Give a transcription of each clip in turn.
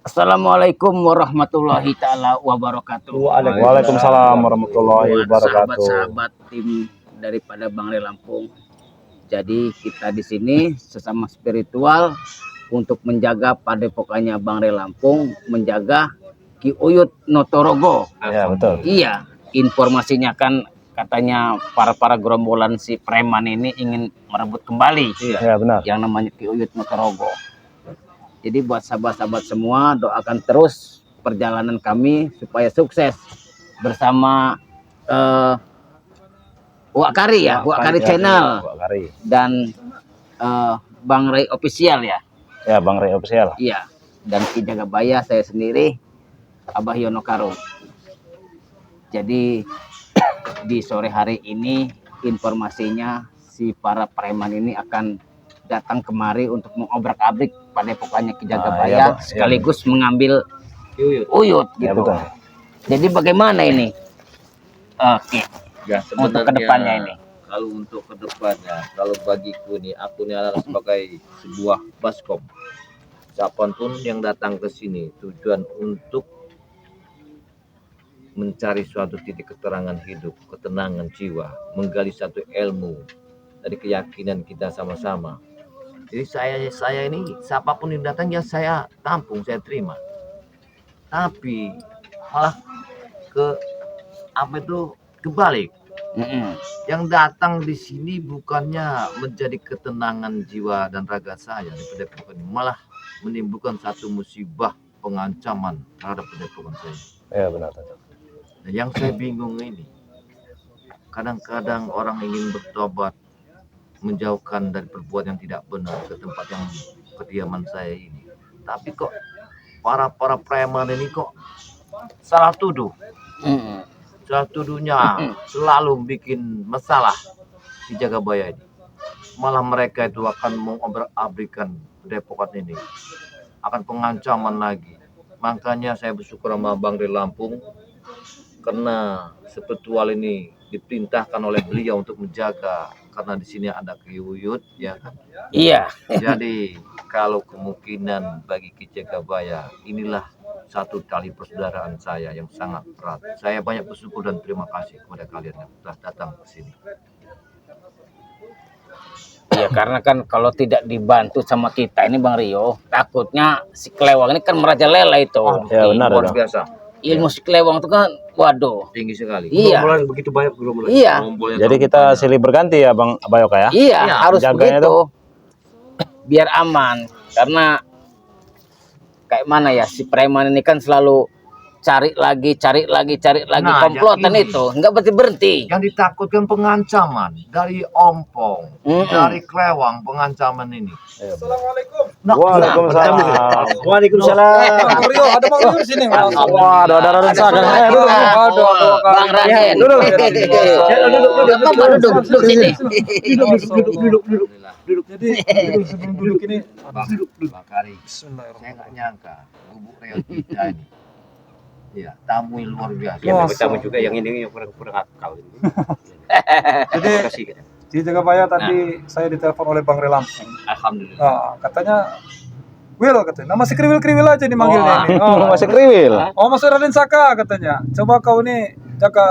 Assalamualaikum warahmatullahi taala wabarakatuh. Waalaikumsalam warahmatullahi Buat wabarakatuh. sahabat-sahabat tim daripada Bang Re Lampung. Jadi kita di sini sesama spiritual untuk menjaga padepokannya Bang Re Lampung, menjaga Ki Uyut Notorogo. Ya, betul. Iya, informasinya kan katanya para gerombolan si preman ini ingin merebut kembali. Ya, benar. Yang namanya Ki Uyut Notorogo. Jadi buat sahabat-sahabat semua, doakan terus perjalanan kami supaya sukses bersama Wak Kari ya, Wak Kari Channel Wak Kari. dan Bang Ray Official ya. Ya, Bang Ray Official. Iya. Dan Ki Jagabaya saya sendiri, Abah Yono Karo. Jadi di sore hari ini informasinya si para preman ini akan datang kemari untuk mengobrak-abrik padepokannya Ki Jagabaya, Pak. sekaligus mengambil Uyut Ya, gitu. betul. Jadi bagaimana ini? Oke. Ya, Untuk kedepannya ini. Kalau untuk kedepannya, kalau bagiku nih, aku ini adalah sebagai sebuah baskom. Siapapun yang datang ke sini, tujuan untuk mencari suatu titik keterangan hidup, ketenangan jiwa, menggali satu ilmu dari keyakinan kita sama-sama. Jadi saya ini siapapun yang datang ya saya tampung, saya terima. Tapi malah kebalik. Yang datang di sini bukannya menjadi ketenangan jiwa dan raga saya di padepokan, malah menimbulkan satu musibah pengancaman terhadap padepokan saya. Ya, benar. Nah, yang saya bingung ini, kadang-kadang orang ingin bertobat, menjauhkan dari perbuatan yang tidak benar ke tempat yang kediaman saya ini. Tapi kok para preman ini kok salah tuduh. Salah tuduhnya selalu bikin masalah di Jagabaya ini. Malah mereka itu akan mengobrak-abrikan padepokan ini. Akan pengancaman lagi. Makanya saya bersyukur sama Bang Re Lampung karena spiritual ini diperintahkan oleh beliau untuk menjaga, karena di sini ada Ki Uyut, ya kan? Iya. Jadi kalau kemungkinan bagi Ki Jagabaya, inilah satu tali persaudaraan saya yang sangat erat. Saya banyak bersyukur dan terima kasih kepada kalian yang telah datang ke sini. Iya, karena kan kalau tidak dibantu sama kita ini Bang Rio, takutnya si Kelewang ini kan merajalela itu. Ya, benar. Luar biasa. Ilmu si Kelewang itu kan, waduh. Tinggi sekali. Iya. Begitu banyak gerombolan. Iya. Jadi kita silih berganti ya, Bang Abayoka ya? Iya, Iya, harus jaganya begitu. Biar aman. Karena kayak mana ya, si preman ini kan selalu cari lagi Nah, komplotan yang ini. itu. Enggak berhenti. Yang ditakutkan pengancaman dari Ompong, dari Klewang, pengancaman ini. Assalamualaikum. Waalaikumsalam. Waalaikumsalam. Bang Rio, ada Bang Rio di sini. Waduh, ada Raden Saga. Duduk. Bang Raden. Duduk. Duduk sini. Duduk. Jadi sebelum duduk ini Bang Kari, saya nggak nyangka gubuk real kita ini. Iya, tamu yang luar biasa. Ya, Tamu juga yang ini yang kurang akal. jadi di Jagabaya tadi saya ditelepon oleh Bang Re Lampung. Alhamdulillah. Nah, katanya Will katanya. Nama si kriwil aja dimanggilnya ini. Masih kriwil. Mas Raden Saka katanya. Coba kau ini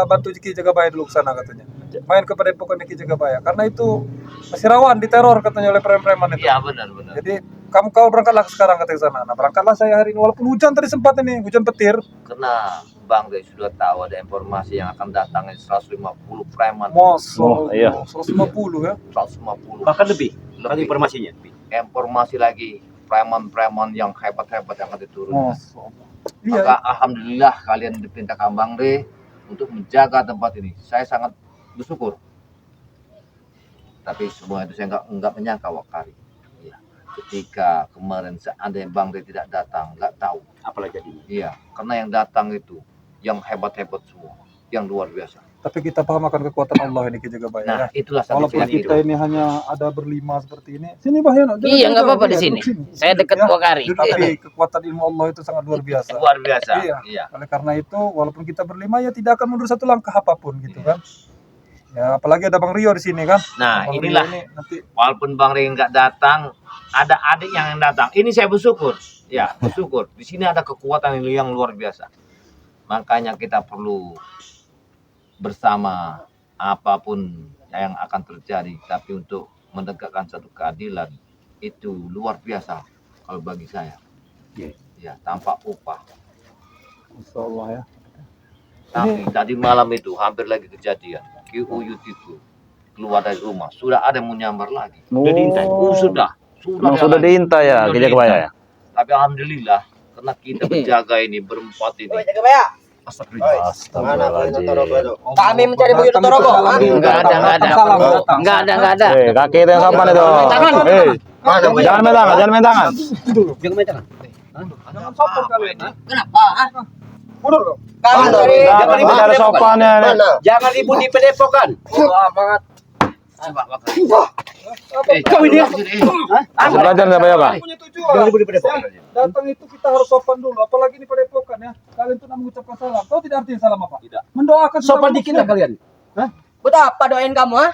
bantu Ki Jagabaya dulu ke sana katanya. Main ke padepokan Ki Jagabaya karena itu masih rawan diteror katanya oleh preman itu. Iya, benar. Jadi kau berangkatlah sekarang ke sana. Nah, berangkatlah saya hari ini walaupun hujan tadi sempat ini, hujan petir. Karena Bang Ray sudah tahu ada informasi yang akan datang 150 preman. Mosok. Iya. 150 ya. 150. Bahkan lebih informasinya. Informasi lagi preman-preman yang hebat-hebat yang akan diturunkan. Mosok. Iya. Maka alhamdulillah kalian diperintahkan Bang Ray untuk menjaga tempat ini. Saya sangat bersyukur. Tapi semua itu saya enggak menyangka Wak Kari. Ya. Ketika kemarin seandainya Bang Ray tidak datang, enggak tahu. Apalah jadinya. Iya, karena yang datang itu yang hebat-hebat semua, yang luar biasa. Tapi kita paham akan kekuatan Allah ini Ki Jagabaya ya. Nah, itulah satu Walaupun keyakinan kita ini hanya ada berlima seperti ini. Sini Bah Yono. Iya, nggak apa-apa di sini. Saya dekat Wak Kari. Tapi kekuatan ilmu Allah itu sangat luar biasa. luar biasa. Iya. Oleh karena itu, walaupun kita berlima ya tidak akan mundur satu langkah apapun gitu kan. Ya, apalagi ada Bang Rio di sini kan. Nah, Bang Rio inilah ini nanti walaupun Bang Ray nggak datang, ada adik yang datang. Ini saya bersyukur. Ya, bersyukur. Di sini ada kekuatan yang luar biasa. Makanya kita perlu bersama apapun yang akan terjadi, tapi untuk menegakkan satu keadilan itu luar biasa kalau bagi saya. Ya, tanpa upah. Insya Allah ya. Tapi tadi malam itu hampir lagi kejadian. QUYUT itu keluar dari rumah, sudah ada yang mau nyambar lagi. Sudah diintai. Sudah. Memang sudah diintai ya Sudah Ki Jagabaya ya. Tapi alhamdulillah karena kita berjaga ini berempat ini. Astagfirullahaladzim. Kami mencari Buyut Torogo. Enggak ada. Kaki itu yang sopan itu. Jangan main tangan, jangan main tangan. Jangan sopan kalian. Kenapa? Mundur kok. Kami mencari Jangan ada sopannya. Jangan ribut di padepokan. semangat. Kau ini. Belajar apa ya, Pak? Punya tujuan. Datang itu kita harus sopan dulu, apalagi ini padepokan ya. Kalian tuh nak mengucapkan salam. Kau tidak artinya salam apa? Tidak. Mendoakan Sopan sesama dikit lah muslim. kalian. Buat apa doain kamu, ha?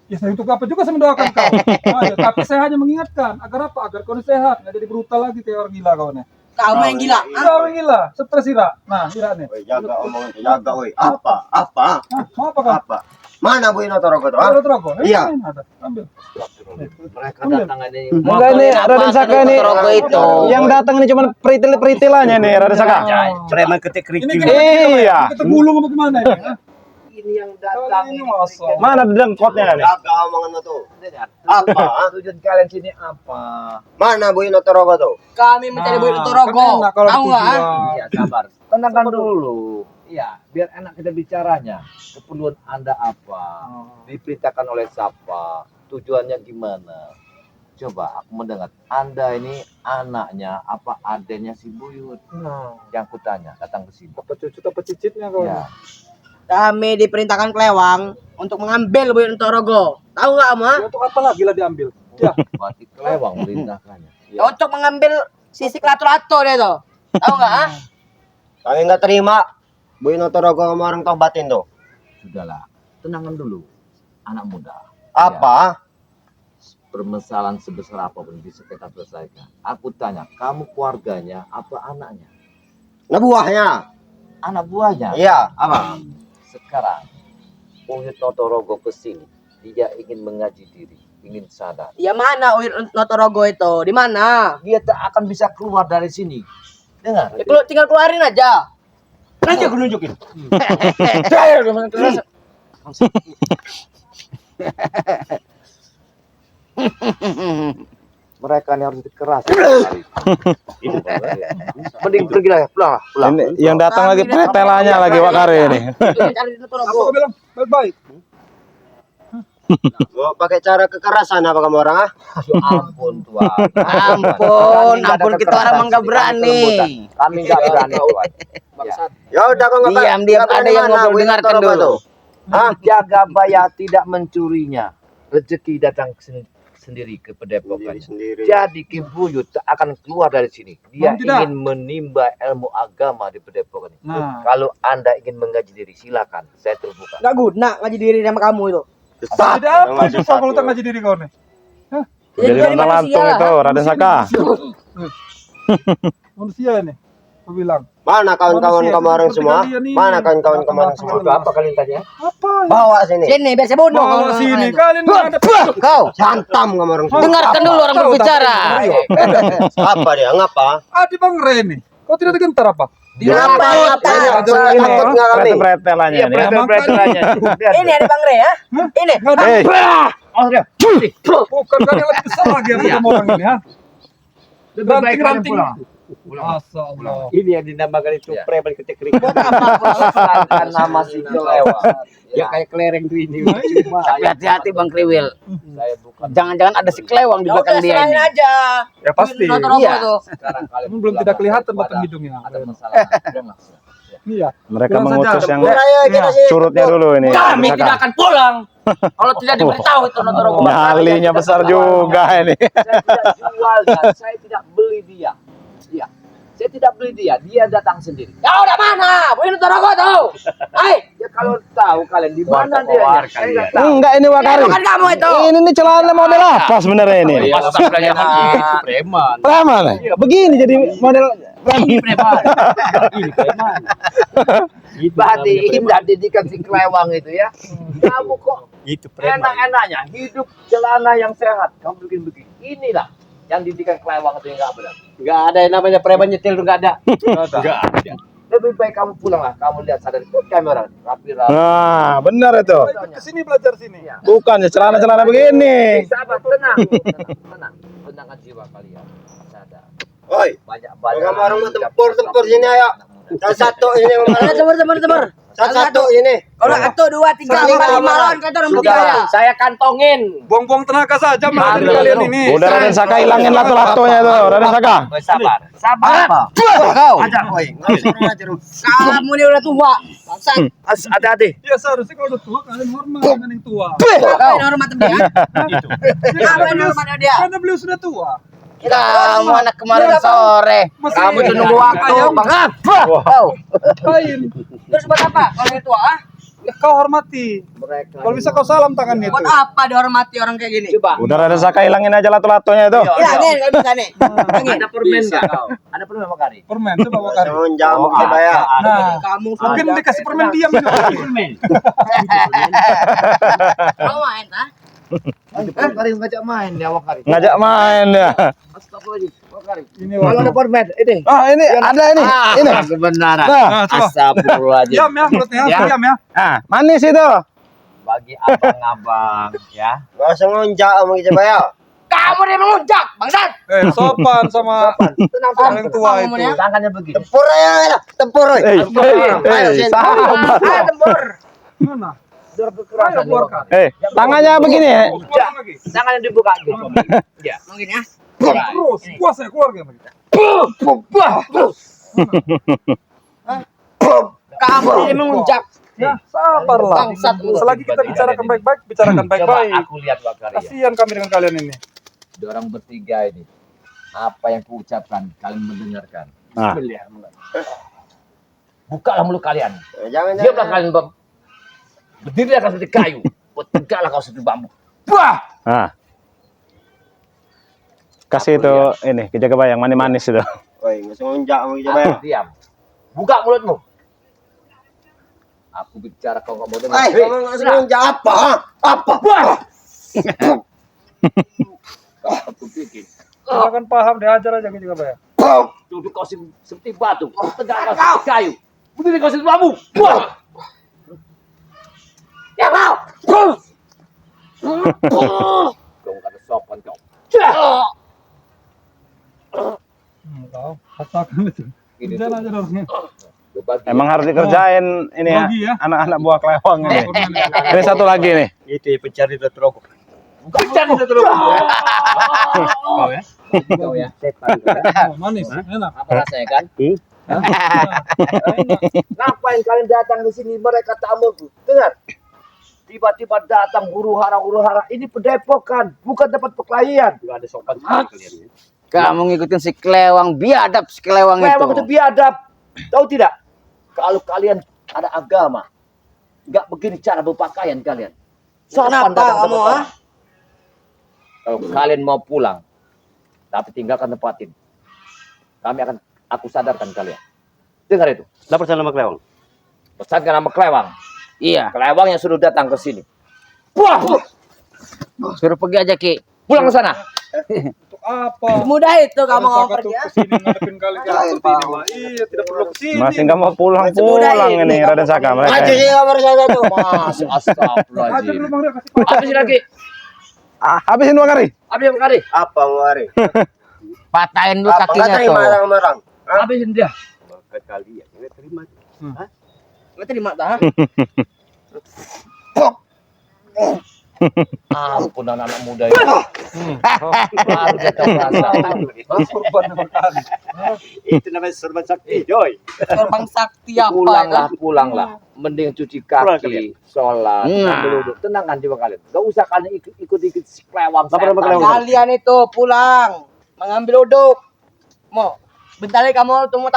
Ya saya untuk apa juga saya mendoakan kau. Nah, ya, tapi saya hanya mengingatkan agar apa? Agar kau ini sehat, nggak jadi brutal lagi kayak orang gila kau nih. Kamu yang gila. Udah orang gila, stres Ira. Nah, Ira nih. Jaga omongan, jaga woi. Apa? Apa? Hah, mau apa kau? Apa? Mana Bu Inotorogo tuh? Ada Torogo? Iya. Ada. Ambil. Mereka datang ini. Enggak ini Raden Saka ini. Torogo itu. Yang datang ini cuma peritil-peritilannya nih Raden Saka. Preman ketik Ini kerikil. Iya. kita gulung apa gimana ini? Hah? Ini yang Kali datang ini ini. masuk. Mana dengkotnya nih? Jaga omongan tuh. Apa? Tujuan kalian sini apa? Mana Bu Inotorogo tuh? Kami mencari Buyut Torogo. kan enak kalau Tahu nggak? tujuan. Ya sabar. Tenangkan dulu. Ya, biar enak kita bicaranya. Keperluan Anda apa? Diperintahkan oleh siapa? Tujuannya gimana? Coba aku mendengar. Anda ini anaknya apa adanya si Buyut? Nah, Yang kutanya datang ke sini. apa cucut apa cicitnya kau? Ya. Kami diperintahkan Kelewang untuk mengambil Buyut Torogo. Tahu nggak, kamu, ha? Ya, untuk apa lagi lah diambil? Ya, Berarti kelewang merintahkannya. Ya. Untuk mengambil sisik lato-lato dia tuh. Tahu nggak, ha? Kami nggak terima. Bu Inotorogo sama orang tobatin tuh. Sudahlah, tenangkan dulu. Anak muda. Apa? Permasalahan sebesar apapun bisa kita selesaikan. Aku tanya, kamu keluarganya apa anaknya? Nah buahnya. Anak buahnya. Iya. Apa? Sekarang Uyut Notorogo ke sini. Dia ingin mengaji diri, ingin sadar. Ya mana Buyut Torogo itu? Di mana? Dia tak akan bisa keluar dari sini. Dengar. Ya, tinggal keluarin aja. Nanti aku nunjukin. Mereka ini harus dikeras. Mending pergilah, pulang. Ini yang datang lagi pretelannya lagi Wakari ini. Mencari Buyut apa Torogo. kau bilang? Baik-baik. Mau pakai cara kekerasan apa kamu orang? Ampun Tuhan. Ampun kita orang emang nggak berani. Kami nggak berani Tuhan. Ya udah kau nggak Diam, ada yang ngobrol, dengarkan dulu. Hah? Jaga Baya tidak mencurinya. Rezeki datang sendiri ke padepokan. Sendiri. Jadi Ki Buyut tak akan keluar dari sini. Dia Tidak. ingin menimba ilmu agama di padepokan ini. Nah. Kalau Anda ingin mengaji diri, silakan. Saya terbuka. Nggak guna ngaji diri sama kamu itu. Sesat. Jadi apa susah kalau tak ngaji diri kau nih? Jadi lontang lantung itu Raden Saka. Manusia ini. Kau bilang. Mana kawan-kawan Manusia, kamu orang seperti semua? kalian ini. Mana kawan-kawan kamu orang semua? Apa kalian tanya? Apa? Bawa sini. Sini biar saya bunuh. Bawa sini kalian nggak ada. Kau Santam kamu orang semua. dengarkan dulu orang Kau berbicara. Apa dia? Ngapa? Adi Bang Reni. Kau tidak gentar apa? Ngapa? Takut nggak kami? Pretelannya Iya, ini. pretel-pretelannya. Ini ada Bang Re, ya? Ini. Nggak ada. Eh, Oh, dia. Bukan kan yang lebih besar lagi apa kamu orang ini, ha? Lebih baik kalian Ranting-ranting. pulang. Pulang. Masa Allah. Ini yang dinamakan itu Ya. preman ketik kerikil. Bukan nama si kelewang. Ya kayak kelereng tuh ini. Tapi hati-hati Bang Kriwil. Saya bukan. Jangan-jangan ada si kelewang di Ya belakang udah dia serahin ini. aja. Ya pasti. Buyut Torogo Iya. tuh. Sekarang kalian Namun belum pulang. tidak kelihatan Daripada batang hidungnya. Ada masalah. Pulang. Iya. mereka Bilang saja. mengutus yang Raya kita sih. surutnya dulu ini. Kami Raden tidak Saka. akan pulang kalau tidak diberitahu itu Notorogo. Nyalinya besar juga ini. Saya tidak jual dan saya tidak beli dia. Iya. Saya tidak beli dia. Dia datang sendiri. Ya udah mana? Buyut Torogo tuh. Hai. Dia kalau tahu kalian di mana dia. Saya nggak tahu. Enggak ini Wakari. Bukan kamu itu. Ini nih celana model apa sebenarnya ini? Masa belanja begitu, preman. Preman. Begini jadi model preman. Ini preman. Ini preman. Berarti indah didikan si kelewang itu ya. Kamu kok Itu preman. enak-enaknya hidup celana yang sehat. Kamu bikin begini. Inilah yang didikan kelewang itu yang nggak benar. Enggak ada yang namanya preman nyetil tuh enggak ada. Enggak ada. Lebih baik kamu pulang lah. Kamu lihat sadar ikut kamera rapi-rapi. Nah, benar itu. Kesini belajar sini. Bukan ya celana-celana begini. Sabar, tenang, tenang. Tenangkan jiwa kalian. Sadar. Oi, Banyak orang orang tempur sini ayo. Satu ini Tebar. satu ini. Kalau 1, 2, 3, 4, 5 lawan kata orang bertiga ya. Saya kantongin. Buang-buang tenaga saja menghadapi kalian ini. Udah Raden Saka hilangin lato-latonya tuh, Raden Saka. Sabar. Sabar. Kau. Aja, oi. Kamu ini udah tua. Bangsat. Hati-hati. Ya seharusnya kalau udah tua kalian hormat dengan yang tua. Apa yang hormat dia? Apa yang hormat dia? Karena beliau sudah tua. Kamu anak kemarin sore. Kamu Itu nunggu waktu, Bang. Kain. Terus buat apa? Kalau dia tua, ah? Ya, kau hormati. Kalau bisa kau salam tangannya itu. Buat apa dihormati orang kayak gini? Coba. Udah Raden Saka hilangin aja lato-latonya itu. Hilangin, kalau bisa nih. Hilangin. Ada permen nggak? Ada permen apa kari? Permen coba Wakari. Jangan jamu saya. Nah, Kamu mungkin dikasih permen diam ini. Permen. Kamu main, ah? Wakari ngajak main ya Wakari. Ngajak main ya. Astagfirullahaladzim. Wakari. Ini Kalau ada permen, ini. Ah, ini ada ini. Ini. Kebenaran. Nah, Nah, coba. Astagfirullahaladzim. Diam ya mulutnya, diam ya. ah, manis itu. Bagi abang-abang ya. Gak usah ngonjak sama kita bayar. Kamu dia mengucap, bangsat. Sopan sama Tenang, orang tua Kamu itu. ya. tangannya begini. Tempur ya, tempur. Sahabat. Tempur. Mana? Sudah kekerasan. Ayo, keluarkan. Tangannya begini ya. Keluarkan lagi. Tangannya dibuka gitu. Ya. Mungkin ya. Terus, puasa keluarga lagi. Kamu dia mengucap. Ya, sabarlah. Bangsat. Selagi kita bicarakan baik-baik, bicarakan Coba baik-baik. aku lihat Wakari ya. Kasihan kami dengan kalian ini. Orang bertiga ini. Apa yang kuucapkan, kalian mendengarkan. Nah. Bukalah mulut kalian. Jangan Diamlah kalian berdiri akan seperti kayu. Tegaklah kau seperti bambu. Nah. Kasih itu ini kejaga bayang manis-manis itu. Oi, gak usah ngonjak sama kita bayar. Diam. Buka mulutmu. Aku bicara kau nggak mau dengar. Kamu gak usah ngonjak apa? Apa? Aku pikir. Silakan paham, diajar aja juga bayar. Duduk kau seperti batu. Tegak kau seperti kayu. Berdiri kau seperti bambu. Ya kau. Kau kata sopan kau. Tahu, katakan itu. Ini Jangan aja orangnya. Emang harus dikerjain ini ya. Bagi ya. Anak-anak buah kelewang ini. Ini satu lagi nih. Itu pencari rokok. Bukan itu terus. Kau ya? Kau ya. Oh, manis, enak. Apa rasanya kan? Ngapain kalian datang ke sini? Mereka tamuku. Dengar. Tiba-tiba datang huru hara. Ini pendepokan, bukan tempat perkelahian. Enggak ada sopan sekali kalian. Kamu ngikutin si kelewang, biadab si kelewang Memang itu itu. biadab. Tahu tidak? Kalau kalian ada agama, nggak begini cara berpakaian kalian. Sopan Kenapa datang ke kamu, tempat ah? orang. Kalau kalian mau pulang, tapi tinggalkan tempat ini. Aku sadarkan kalian. Dengar itu. Lapor sama kelewang. Pesankan nama kelewang. Iya, Kelewang yang sudah datang ke sini. Wah, suruh pergi aja Ki. pulang ke sana. Untuk apa? Mudah itu kamu mau Saka pergi tuh ya. kesini ngadepin kalian seperti ini, Mak. Iya, tidak perlu kesini. Masih nggak mau pulang ini Raden Saka mereka. Maju sih kamar saya tuh. Mas, Aja astagfirullahaladzim. dulu Bang Ria, kasih paham. Habisin lagi. Habisin Wakari. Habisin kali. Apa ngari? Patahin dulu Apa kakinya nggak terima tuh. orang-orang? Habisin dia. Maka kalian enggak terima. Nggak terima dah. Ampun anak muda ini. Baru dia tahu rasa. Korban dengan kali. Itu namanya serban sakti, Joy. Terbang sakti apa Pulanglah, ya? pulanglah. Mending cuci Pulang kaki, kalian. sholat, Nah. duduk. Tenangkan jiwa kalian. Gak usah kalian ikut-ikut kelewang Lapor sama setan. kelewang. Kalian itu pulang mengambil uduk. Mau Bentar lagi kamu tuh mau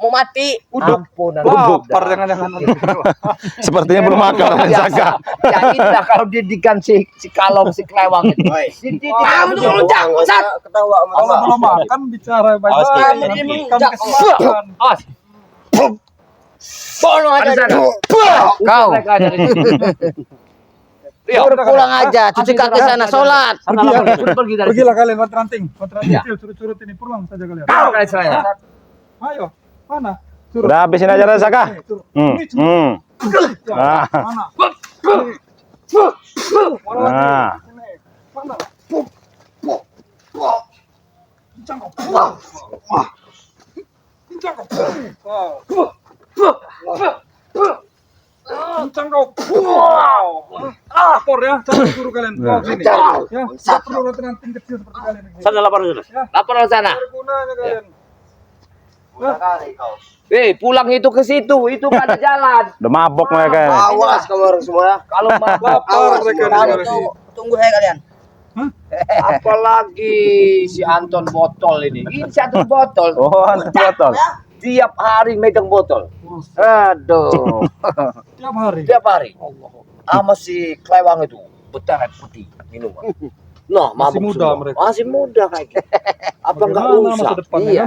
mati. Ampun, Lapar jangan-jangan. Sepertinya belum makan Raden Saka. Jadi lah kalau didikan si kalong si kelewang itu. Kamu tuh ngelunjak, Ustaz. Ketawa sama Kalau belum makan bicara baik-baik. Kamu jadi Nanti mengunjak. kami kasih makan. Bono aja. Kau Iya. pulang aja, cuci kaki sana, sholat. Pergi dari Pergilah kalian ranting. Curut-curut ini pulang saja kalian. Kali saya. Ayo, mana? Curut. Udah habisin aja Raden Saka. Nih, curut. Hmm. Ini curut. Hmm. Ya, Nah. mana? Nah. Sini. Mana? Kencang kau. Kencang kau. Kencang kau. Lapor ya, cara guru kalian. Kau sini. Ya, tidak perlu ranting kecil seperti kalian. Sana lapor sana. Lapor ke sana. Bergunanya kalian. Pulang itu ke situ, itu kan ada jalan. Udah mabok mereka. Awas kamu orang semua. Kalau mabok Lapor mereka Kamu nih. tuh tunggu saya kalian. apalagi si Anton botol ini. Ini satu botol. Oh, antar botol. Tiap hari megang botol. Aduh. Tiap hari. Tiap hari. Sama si kelewang itu betaran putih minuman. Nah, Masih mabuk muda semua. mereka. Masih muda kayak gitu. Apa enggak Bagaimana usah? masa depannya, Iya.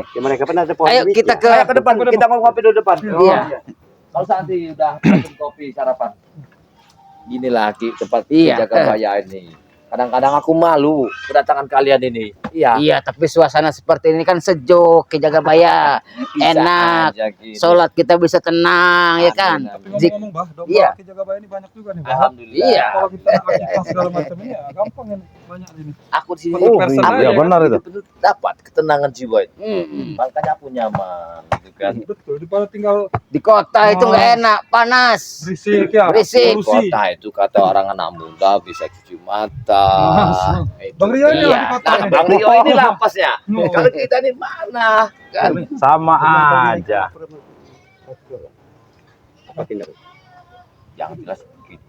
Ya mereka pernah ada pohon Ayo duit, kita ya. ke Ke depan, kita mau ngopi dulu depan. Iya. Kalau nanti udah pesen kopi sarapan. Inilah tempat Iya. Jagabaya ini. Kadang-kadang aku malu kedatangan kalian ini. Iya. Iya, tapi suasana seperti ini kan sejuk ke Jagabaya. Bisa Enak. aja gitu. Sholat kita bisa tenang, ya kan? Amin, Tapi Jik- ngomong-ngomong, Bah, domba Iya. Ki Jagabaya ini banyak juga nih, Bah. Alhamdulillah. Iya. Kalau kita aktivitas segala macam ini ya gampang ini, banyak ini. Aku di sini Satu person aku aja, benar itu. betul dapat ketenangan jiwa itu. Mm-mm. Makanya aku nyaman gitu kan. Betul, daripada tinggal Di kota itu nggak enak, panas. berisik ya. Berisik. polusi. Kota itu kata orang anak muda bisa cuci mata. Itu. Bang Rio ini Iya. lah di kota Nah, ini. Bang Rio ini lampasnya. Oh. Kalau kita ini mana? Kan? Sama aja. Apa tindak? Yang jelas begini.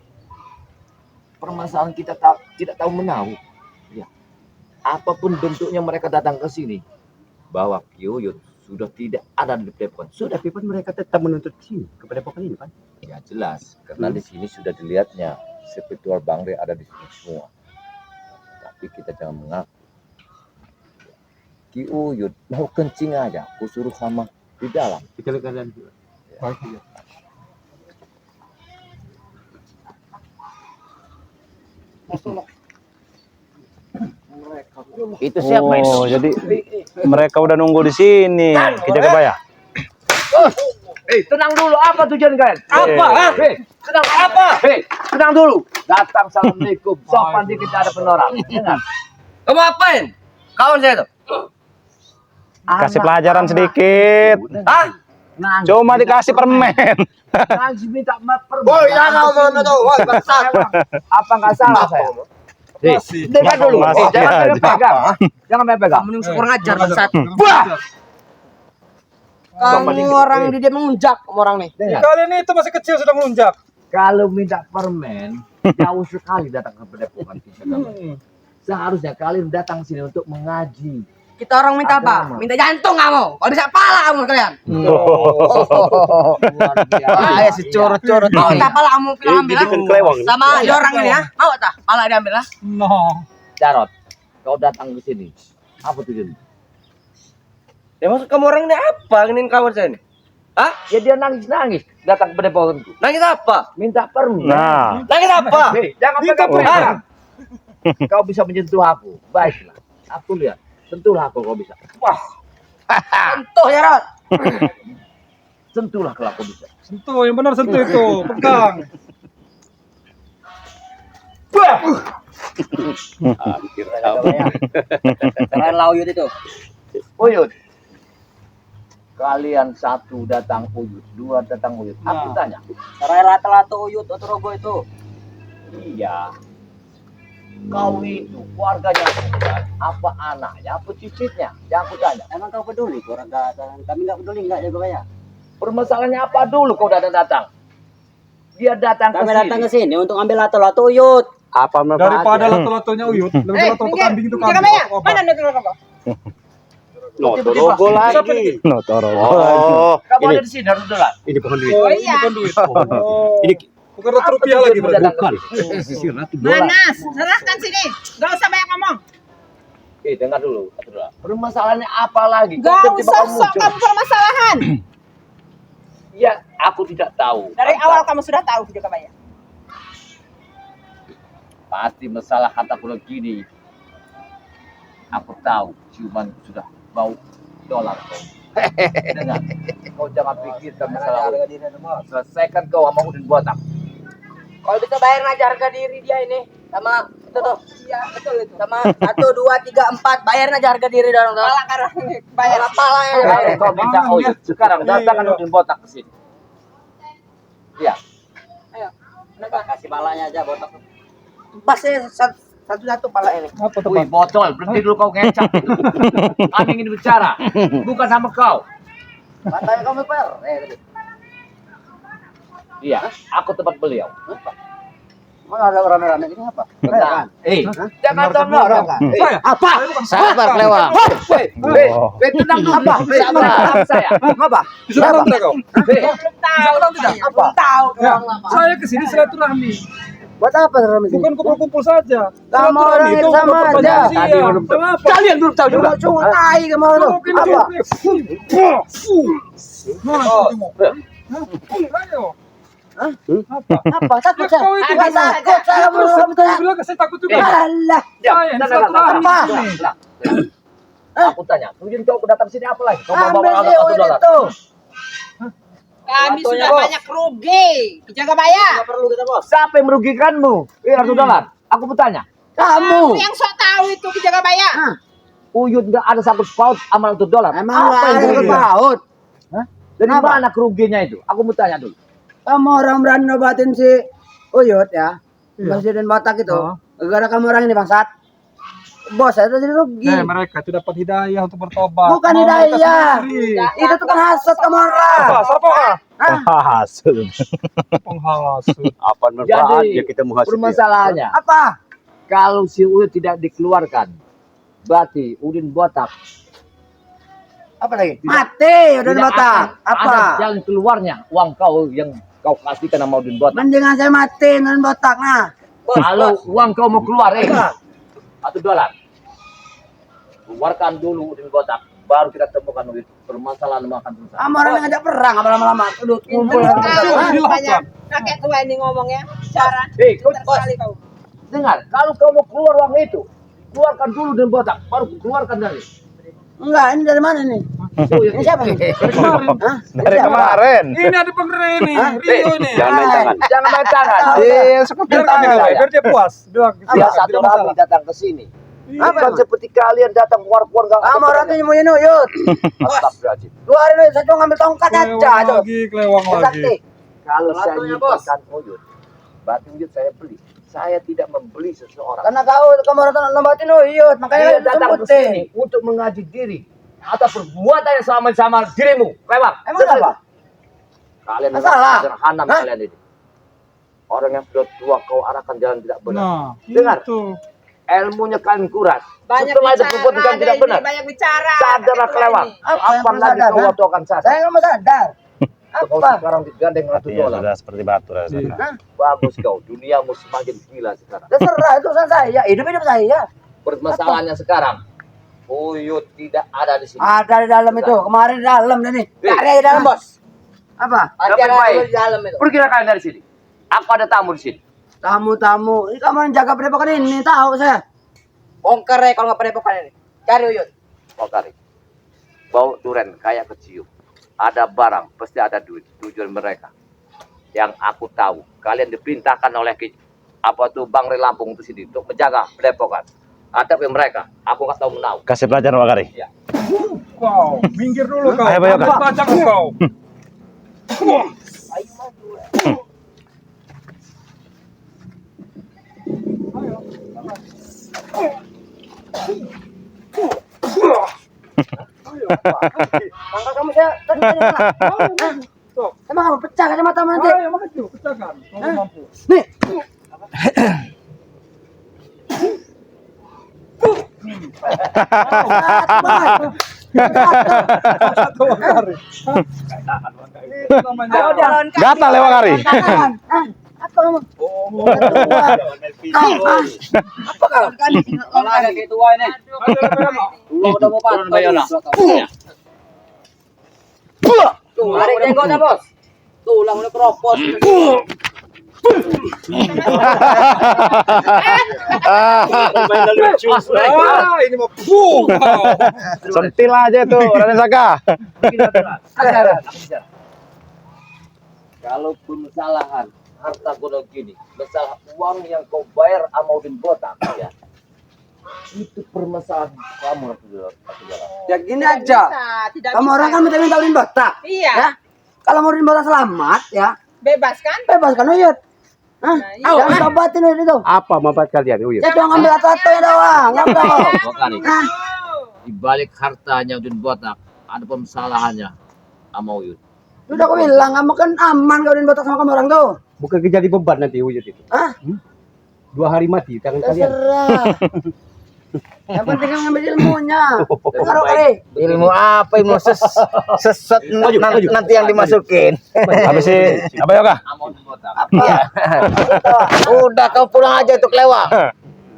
Permasalahan kita tidak tahu menahu. Ya. Apapun bentuknya mereka datang ke sini, bahwa Kiyuyut sudah tidak ada di Padepokan. Sudah Tapi pun mereka tetap menuntut sini kepada pohon ini, Pak. ya jelas karena di sini sudah dilihatnya spiritual Bang Rio ada di sini semua. Tapi kita jangan mengaku. Kiyuyut mau kencing aja, aku suruh sama di dalam. Kita kalian Baik, iya. Itu siapa itu? Oh, jadi mereka udah nunggu di sini. Ki Jagabaya. Tenang dulu, apa tujuan kalian? Apa? Tenang apa? Tenang dulu. Datang assalamualaikum. Sopan dikit ada penorang. Dengar. Kamu apain? Kawan saya tuh. Kasih pelajaran sedikit. Hah? Nangis. Cuma dikasih permen. Nangis minta permen. Woi, jangan ngomong tuh. Woi, bangsat. Apa nggak salah saya? Masih. Dengar dulu. Masih Jangan aja. pegang. Jangan pegang. Kamu yang kurang ajar bangsat. Wah. Kamu orang di dia mengunjak kamu orang nih. Dengar. Kalian itu masih kecil sudah melunjak. Kalau minta permen, jauh sekali datang ke Padepokan kita. Seharusnya kalian datang sini untuk mengaji. Kita orang minta apa? Agama. Minta jantung kamu. Kalau bisa pala kamu kalian. Luar biasa. Ah, ya si curut-curut. Mau ini. tak pala kamu pilih ambil lah. kelewang. Sama dia orang ini ya. Mau tak? Pala diambil lah. No. Jarot, kau datang ke sini. Apa tujuan? Ya maksud kamu orang ini apa? Ini kawan saya ini. Hah? Ya dia nangis-nangis datang ke Padepokanku. Nangis apa? Minta permen. Nah, Nangis apa? Hei, jangan Minta pegang permen. permen. Kau bisa menyentuh aku. Baiklah. Aku lihat. Sentuhlah aku kau bisa. Wah, Sentuh ya Rod. sentuhlah kalau aku bisa. Sentuh, yang benar sentuh itu. Pegang. Keren lauyut itu. Uyut. Kalian satu datang Uyut, dua datang Uyut. Aku Nah. tanya. Keren rata-rata uyut atau rogo itu. Iya. Kau itu keluarganya bukan? Apa anaknya, apa cicitnya? Yang aku tanya. Emang kau peduli keluarga kami nggak peduli nggak jago ya? Permasalahannya apa dulu kau datang? Dia datang ke Kami sini. datang ke sini untuk ambil lato-lato uyut. Apa Daripada lato-latonya uyut, lebih lato-lato kambing itu kambing. Mana nih kalau No, Torogo lagi. No toro. Oh, Kamu ini ada di sini, harus dolar. ini bukan duit. Oh iya. Bukan duit. Oh. Ini Bukan ratus rupiah lagi berarti. bukan. Sisir ratu dolar. Manas, serahkan sini. Gak usah banyak ngomong. Dengar dulu, satu dolar. Permasalahannya apa lagi? Kok Gak tiba-tiba usah kamu sok muncul? kamu permasalahan. Ya, aku tidak tahu. Dari awal kamu sudah tahu Jagabaya. Pasti masalah kataku begini. Aku tahu, ciuman sudah bau dolar kau. Dengar, kau jangan pikirkan masalah selesaikan kau sama Udin Botak. Kalau bisa bayar aja harga diri dia ini sama itu tuh. Iya betul itu. Sama 1, 2, 3, 4 bayar aja harga diri dong. Pala karena bayar pala ya. Kalau kau minta Uyut, sekarang datangkan Udin Botak ke sini. Iya. Ayo. Kasih balanya aja botak. Pasnya satu-satu pala ini. Apa tuh, Wih, Bang? botol, berhenti dulu kau ngecap. Kami ingin bicara, bukan sama kau. Katanya kamu per. Iya, aku tempat beliau. Mana ada rame-rame ini apa? Bentar. Jangan Dengarkan dulu, tolong. Bang. Saya. Apa? Sabar Klewang. Tenang dulu. Sabar, saya. Apa? Bisa tahu tidak kau? Belum tahu tidak? Belum tahu. Ya, saya kesini silaturahmi. Buat apa rame sini? Bukan kumpul-kumpul saja. Sama orang Silaturahmi yang itu sama untuk aja. perpanjang usia. Tadi belum tahu. Kenapa? Kalian belum tahu juga. Cuma tai kamu lu. Mungkin Apa? Ayo. Apa? Takut saya. Kau itu Apa takut saya Terus belum saya bilang saya takut juga. Alah. Saya yang silaturahmi Apa? di sini. Aku tanya, Udin kau datang sini apa lagi? Kau Ambil bawa sih $1 uang dolar. itu. Kami sudah banyak rugi. Jagabaya. Perlu kita bos. Siapa yang merugikanmu? $100. Aku bertanya. Kamu. Yang sok tahu itu Jagabaya. Uyut nggak ada sangkut paut sama $100. Emang Apa yang ada merugikan? paut. Dari Kenapa? mana kerugiannya itu? Aku mau tanya dulu. Kamu orang berani nobatin si Uyut ya. Presiden Batak itu. Gara-gara kamu orang ini bangsat. Bos saya jadi rugi. Mereka itu dapat hidayah untuk bertobat. Bukan Mau mereka hidayah. sendiri. Itu tukang hasut kamu orang. Apa? Siapa? Hasil. Penghasut. Apa Jadi, kita menghasut? permasalahannya, Apa? kalau si Uyut tidak dikeluarkan, berarti Udin Botak Apa lagi? Mati udah di tidak Batak. akan Apa? ada jalan keluarnya uang kau yang kau kasihkan sama Udin Botak. Mendingan saya mati dengan Batak nah. Kalau uang kau mau keluar, $1. Keluarkan dulu Udin Botak, baru kita temukan Uyut. Permasalahan makan selesai. Kamu orang yang ngajak perang apa lama-lama. Aduh, kumpul. Banyak kakek tua ini ngomongnya. Cara. Kau Sekali kau. dengar, kalau kau mau keluar uang itu, keluarkan dulu Udin Botak, baru keluarkan dari. Enggak, ini dari mana nih? Ini siapa nih? Hah? Dari Siapa? kemarin. Ini ada pengerai ini, Rio ini. Jangan main tangan. Jangan main tangan. Biar kami tahu, biar dia puas. Bilang, Biar silakan, satu tidak masalah. kami datang ke sini. Apa Bukan emang? seperti kalian datang keluar-keluar enggak. Kamu orang tuh nyembunyiin Uyut. Astagfirullahaladzim. Keluarin aja, saya cuma ngambil tongkat aja. Kelewang Tuh. lagi, kelewang lagi. Sakti. Kalau saya Satunya, Bos. nyimpan Uyut, berarti Uyut saya beli. Saya tidak membeli seseorang. Karena kamu orang tuh nobatin Uyut, makanya Dia kan datang ke sebutin. sini untuk mengaji diri atas perbuatan yang sama dirimu. Lewat. Emang apa? Kalian Masalah? sederhana Hah? kalian ini. Orang yang sudah tua kau arahkan jalan tidak benar. Nah, Dengar. itu. Ilmunya kalian kuras. Banyak Setelah itu bicara. perbuatan kalian tidak ada benar. ini, banyak bicara. Sadarlah Kakek tua kelewat. ini. Apa yang Apa perlu lagi sadar, kau ha? waktu akan sadar? Saya nggak mau sadar. Kau Apa? sekarang digandeng $100. Iya, sudah seperti batu rasanya. Iya. Bagus kau. Duniamu semakin gila sekarang. Terserah itu urusan saya. Hidup saya. Permasalahannya sekarang, Uyut tidak ada di sini. Ada di dalam itu. Kemarin di dalam nih. Cari di dalam bos. Apa? Siapa yang baik? Di dalam itu. Pergilah kalian dari sini. Aku ada tamu di sini. Tamu-tamu. Ini kamu yang jaga padepokan ini. Tahu saya. Bongkar ya kalau nggak padepokan ini. Cari Uyut. Kau tarik. Bau duren kayak kecium. Ada barang, pasti ada duit. Tujuan mereka. Yang aku tahu, kalian diperintahkan oleh apa tuh Bang Re Lampung itu sini untuk menjaga padepokan. Ada mereka. Aku nggak tahu menau. Kasih pelajaran Pak Kari. Kau, minggir dulu kau. Ayo, Bayo, Kak. Pajak kau. Tanggal kamu saya tadi Emang kamu pecah kacamata nanti. Ayo, maju, pecahkan. Kalau mampu. Nih. Satu hari. Namanya. Gatal lewat kari. Apa kamu? Apa kau? Kalau ada kayak tua ini. Udah mau patah. Tuh, lari jenggotnya, Bos. Tuh, lah mulai keropos. Ah, ini mau Sentil aja tuh, Raden Saka. Kalaupun kesalahan harta gunung gini, masalah uang yang kau bayar Amaudin botak ya, itu permasalahan kamu Rasulullah. Ya gini aja. Tidak Kamu orang kan minta Udin botak. Iya. Ya. Kalau mau Udin botak selamat ya, Bebas kan? bebaskan Uyut. Hah? iya. Jangan tobatin Uyut itu. Apa manfaat kalian? Uyut. Ya cuma ngambil atau-ataunya doang. Ngambil kok. Makanya Hah? di balik hartanya Udin botak ada permasalahannya Amauyud. Udah aku bilang, kamu kan aman kalau Udin botak sama kamu orang tuh. Bukan jadi beban nanti Uyut itu. Hah? 2 hari mati tangan kalian. Terserah. Yang penting kan ngambil ilmunya. Pengaruh kali. Ilmu apa? Ilmu sesat nanti yang dimasukin. Habis sih, apa ya kah? Amaudin botak. Iya. Udah kau pulang aja tuh kelewang.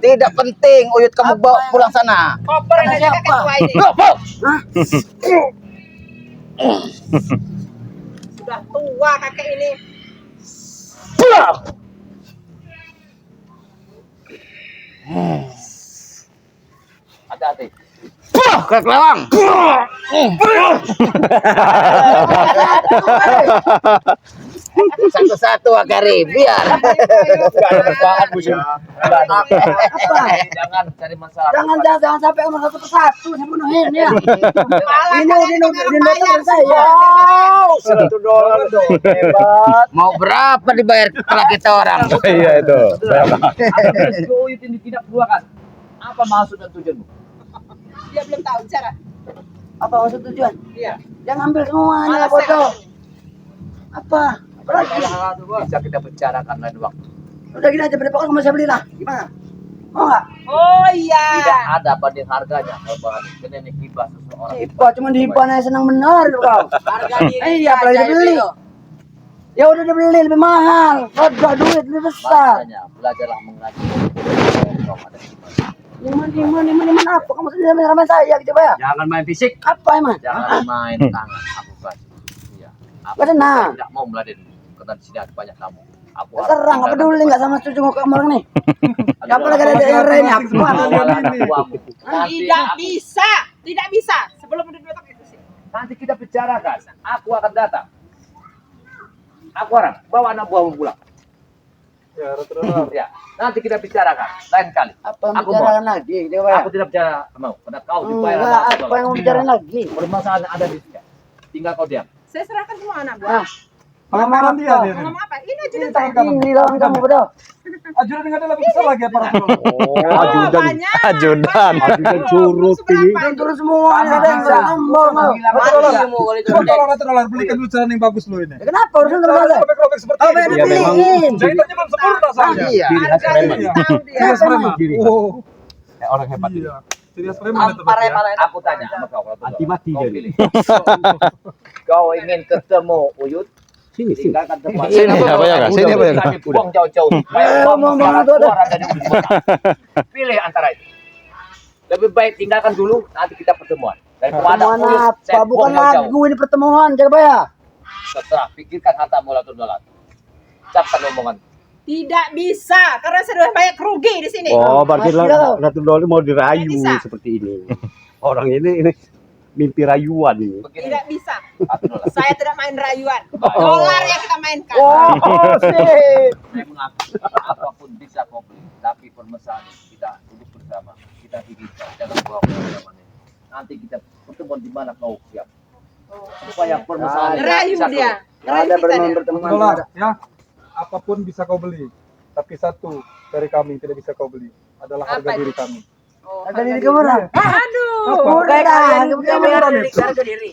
Tidak penting, Uyut kamu bawa pulang sana. Koper aja kakek tua ini. Hah? Sudah tua kakek ini. Hati-hati. Kelewang. Satu-satu Akari, biar. Jangan cari masalah. Jangan sampai kamu satu persatu saya bunuhin ya. Malah Ini kalian Udin tukang botak bayar saya. semua. $1 dong. Hebat. Mau berapa dibayar kalau kita orang? Iya itu. Uyud ini tidak keluarkan. Apa maksud dan tujuanmu? Dia belum tahu cara. Apa maksud tujuan? Iya. Jangan ambil semuanya Malas bodoh. Apa? Apa lagi? Bisa kita bicarakan lain waktu. Udah gini aja beri pokoknya kamu saya belilah. Gimana? Mau nggak? Oh iya. Tidak ada banding harganya kalau bahan ini hibah seseorang. Hibah cuma dihibah aja senang benar itu kau. Harga diri. Iya, apalagi aja dibeli. itu. Ya udah dibeli lebih mahal. Udah duit lebih besar. Makanya belajarlah mengaji. Kalau ada hibah. Iman apa? Kamu sudah menyerang saya gitu ya? Jangan main fisik. Apa emang? Jangan main tangan. Aku kasih. Iya. Aku Gak senang. tidak mau meladen. Karena di sini ada banyak tamu. Aku Serang, nggak peduli nggak sama cucu kamu orang nih. Apa lagi ada daerah ini? Aku semua. Tidak bisa. Tidak bisa. Sebelum Udin botak itu sih. Nanti kita bicarakan. Aku akan datang. Aku orang bawa anak buahmu pulang. Ya, Rasulullah. Ya. Nanti kita bicarakan lain kali. Apa yang Aku bicarakan lagi? Dia ya? Aku tidak bicara mau. Karena kau dibayar. Enggak, apa yang mau bicarain lagi? Permasalahan ada di sini. Tinggal kau diam. Saya serahkan semua anak Ah, buah. Tangan dia dia. Mau ngomong apa? Ini aja Ini dan tangan kamu. ini lawan kamu bodoh. Ajudan dengan dia lebih besar lagi apa Rasulullah? Oh, Ajudan. banyak. Ajudan. Ajudan curut ini. Dan turun semua ini ada yang nggak sombong. Rasulullah, belikan dulu celana yang bagus lo ini. Ya, kenapa urusan terus aja? Robek-robek seperti Oh, ini. beda Ya, memang. pilihin. Jahitannya belum sempurna soalnya. Iya. Ciri khas Harga preman. diri tahu dia. Ciri khas preman. Ciri khas. Oh, Orang hebat. iya. Ciri khas preman itu. Pak, ya. Aku tanya sama kau. Anti mati Kau dia. pilih. Kau ingin ketemu Uyud? Sini. Tinggalkan tempat. Sini apa ya kah? Sini apa ya kah? Kami buang jauh-jauh. ngomong itu ada. Keluar dari Uyud Botak. Pilih antara itu. Lebih baik tinggalkan dulu. Nanti kita pertemuan. Daripada Pertemuan Uyud, apa? saya Bukan buang jauh-jauh. lagu ini pertemuan, jaga ya. Setelah pikirkan harta mulatul dolar. Ucapkan omongan. Tidak bisa karena sudah banyak rugi di sini. Oh, berarti Masih lah. Ratu Doli mau dirayu Tidak bisa. seperti ini. Orang ini mimpi rayuan ini. Begini. Tidak bisa. Satu dolar. Saya tidak main rayuan. Dolar yang kita mainkan. Saya mengaku apapun bisa kau beli, tapi permasalahan kita duduk bersama, kita pikirkan, jangan bawa bersama ini. Nanti kita pertemuan di mana kau siap, supaya permasalahan ini Rayu bisa dia. Nggak Rayu ada kita dia. berteman. Rasulullah, ya. Apapun bisa kau beli, tapi satu dari kami yang tidak bisa kau beli adalah harga Apa itu? diri kami. Oh, Ada diri kamu orang. Aduh. Udah dah, Harga diri.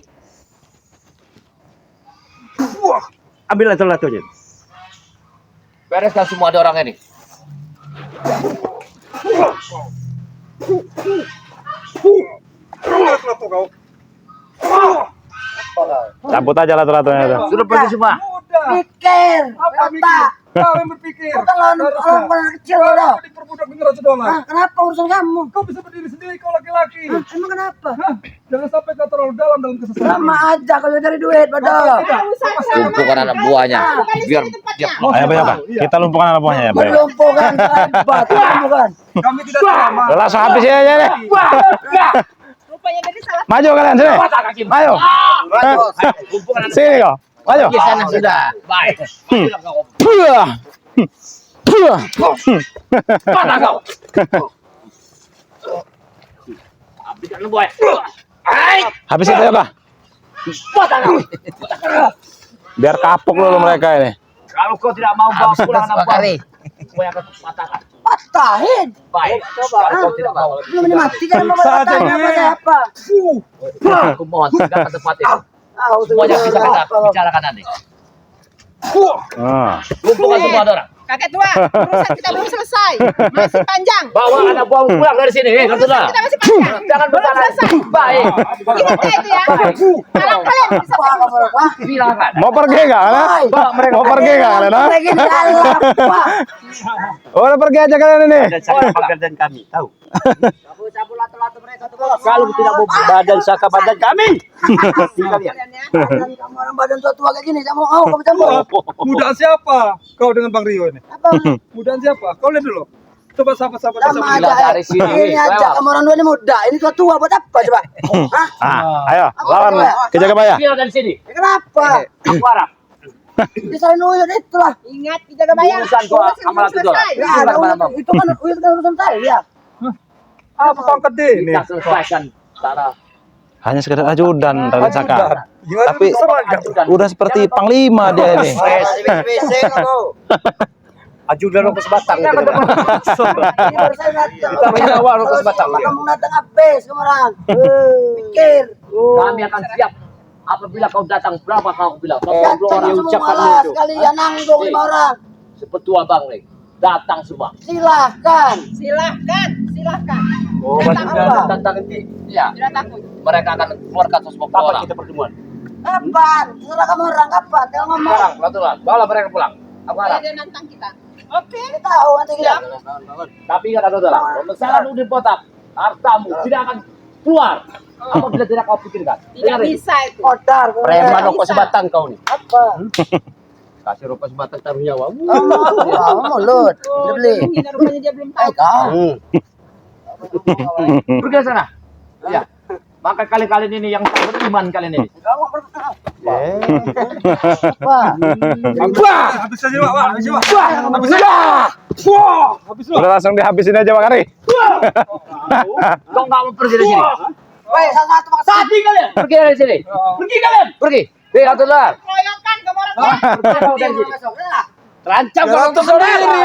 Ambil latu-latunya. bereskan semua ada orang ini. Lato kau. Cabut aja lato-latonya itu. Sudah pergi semua. Mudah. Pikir, Apa otak. mikir? Kau yang berpikir. Bukan orang kecil lo. Diperbudak dengan raja dolar. Ah, kenapa urusan kamu? Kau bisa berdiri sendiri, kau laki-laki. Ah, emang kenapa? Hah? Jangan sampai kau terlalu dalam kesesatan. Sama aja kalau cari duit, bodoh. Lumpuhkan anak buahnya. Biar dia Ayo, Pak. Kita lumpuhkan anak buahnya ya, Pak. Melumpuhkan, hebat, bukan. Kami tidak terima. Udah, langsung habis aja deh. Rupanya dari salah. Maju kalian sini. Ayo. Sini kau. Maju. di sana sudah. Baik. Puah. Puah. Mana kau? Habiskan lu boy. Habis itu ya, Pak. Biar kapok dulu mereka ini. Kalau kau tidak mau bawa pulang anak buah, gue akan patahkan. Patahin. Baik. Coba. Kalau kau tidak mau, Belum mati kan mau patahin apa siapa? aku mohon segera ke tempat itu. Ah, Semuanya bisa kita bicarakan nanti. Ah. Lumpuhkan semua orang. Kakek tua, urusan kita belum selesai. Masih panjang. Bawa anak buah pulang dari sini, Kartuna. Kita masih panjang. Jangan Belum berjalan. selesai. Baik. Ingat ya itu ya. Kalau kalian bisa Silakan. Mau pergi nggak? kalian? Mau pergi nggak kalian? ah? Lagi di dalam, Pak. Oh, udah pergi aja kalian ini. Badan kami, tahu. Sabu lato-lato mereka tuh. Kalau tidak mau badan saka badan kami. kalian ya. Kamu orang badan tua-tua kayak gini, kamu mau kamu campur. Mudaan siapa? Kau dengan Bang Rio ini. Apa? Mudaan siapa? Kau lihat dulu. Coba sahabat-sahabat Sama bisa aja. dari sini, Ini aja lewat. kamu orang dua ini muda. Ini tua-tua buat apa coba? Hah? Ayo, lawan ke Jagabaya. Silakan dari sini. Ya, kenapa? Aku harap. Disalin uyut itulah. Ingat dijaga bayar. Urusan gua sama laki dolar. Ya, ada uyut. Itu kan uyut kan urusan saya. Ya. Apa pangkat D ini? Kita selesaikan secara Hanya sekedar ajudan Raden Saka. Gimana Tapi seragam? udah seperti panglima dia ini. Ajudan Rokos Batang. Ini baru saya datang. Kita menyawa Rokos Batang. Kamu datang habis kamu orang. Pikir. kami akan siap apabila kau datang berapa kau bilang kau Datang 20 orang semua lah. Sekalian nanggung 5 orang. sepetua bang nih datang semua. Silahkan. Silahkan, silahkan. Oh, Datang masih apa? datang nanti. Ya, Tidak takut. mereka akan keluarkan sosok Kapan orang. kita pertemuan? Kapan? Terserah kamu orang kapan? Tinggal ngomong. Sekarang, kebetulan, bawa mereka pulang. Aku harap. Dia nantang kita. Oke. Kita tahu nanti kita. Tapi ingat ada lah, pembesaran Udin Botak, hartamu tidak akan keluar. Apabila tidak kau pikirkan. Tidak Dengar ini. bisa itu. Kodar. Preman Rokos Batang kau nih. Apa? Kasih Rokos Batang taruh nyawa. Kamu mulut. Udah beli. Ini rupanya dia belum tahu. Kau. Pergi ke sana. Ya. Maka kali-kali ini yang tak beriman kalian ini. Wah. Habis aja, Pak. Habis aja, Pak. Habis aja. Wah, habis Udah langsung dihabisin aja Bang Ari. Kau nggak mau pergi dari sini. Woi, satu maksa. Pergi kalian. Pergi dari sini. Pergi kalian. Pergi. Hei, Abdullah. Keroyokan kamu orang. Pergi kau dari sini. Terancam Ya, kalau untuk saudara.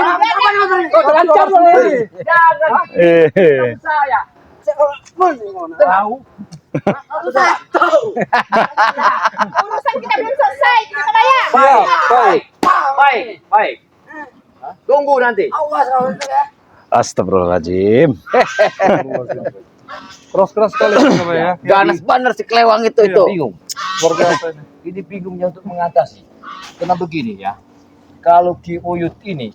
Kau terancam saudara. Jangan. Saya. Tahu. Urusan kita belum selesai. Kita bayar. Baik, baik, baik, baik. Tunggu nanti. Awas kalau itu ya. Astagfirullahaladzim. Keras-keras sekali sama ya. Ganas bener si kelewang itu. Bingung. Luar biasa ini. Ini bingungnya untuk mengatasi. Karena begini ya. Kalau Ki Uyut ini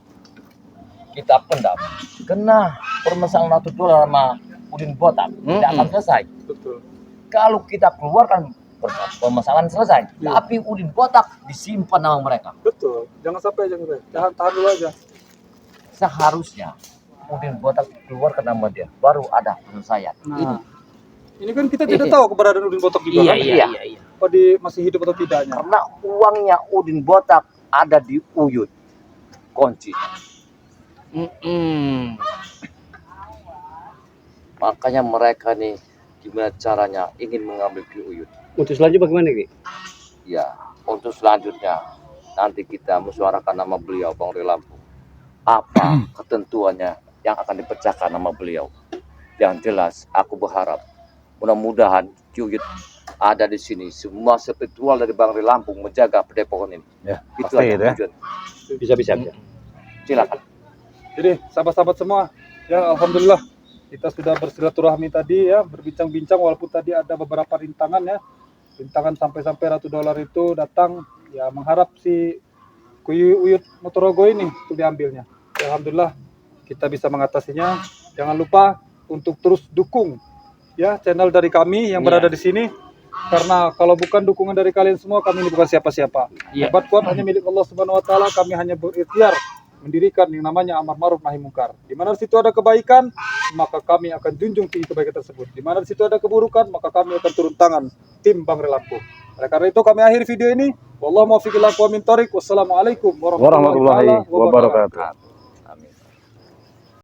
kita pendam, kena permasalahan $1 sama Udin Botak tidak akan selesai. Betul. Kalau kita keluarkan permasalahan selesai, tapi Udin Botak disimpan nama mereka. Betul. Jangan sampai. Tahan dulu aja. Seharusnya Udin Botak keluarkan nama dia, baru ada penyelesaian. Nah. Ini kan kita tidak tahu keberadaan Udin Botak juga. kan? Iya. Apa dia masih hidup atau tidaknya. Karena uangnya Udin Botak ada di Uyut, kunci. Makanya mereka nih gimana caranya ingin mengambil Ki Uyut. Untuk selanjutnya bagaimana Ki? Ya, untuk selanjutnya nanti kita musyawarahkan nama beliau Bang Ri Lampung. Apa ketentuannya yang akan dipecahkan nama beliau. Yang jelas aku berharap mudah-mudahan Ki Uyut ada di sini. Semua spiritual dari Bang Ri Lampung menjaga padepokan ini. Ya, Itu pasti aja itu ya. tujuan. Bisa. Silakan. Jadi sahabat-sahabat semua, ya alhamdulillah Kita sudah bersilaturahmi tadi ya, berbincang-bincang walaupun tadi ada beberapa rintangan ya. Rintangan sampai-sampai Ratu Dolar itu datang ya mengharap si Uyut Motorogo ini untuk diambilnya. Ya, alhamdulillah kita bisa mengatasinya. Jangan lupa untuk terus dukung ya channel dari kami yang berada di sini. Karena kalau bukan dukungan dari kalian semua, kami ini bukan siapa-siapa. Hebat kuat hanya milik Allah Subhanahu wa taala. Kami hanya berikhtiar mendirikan yang namanya amar ma'ruf nahi mungkar. Di mana di situ ada kebaikan, maka kami akan junjung tinggi kebaikan tersebut. Di mana di situ ada keburukan, maka kami akan turun tangan tim Bangre Lampung. Oleh karena itu kami akhiri video ini. Wallahu muwaffiq ila aqwamit thoriq. Wassalamualaikum warahmatullahi Warahmatullahi wabarakatuh. wabarakatuh.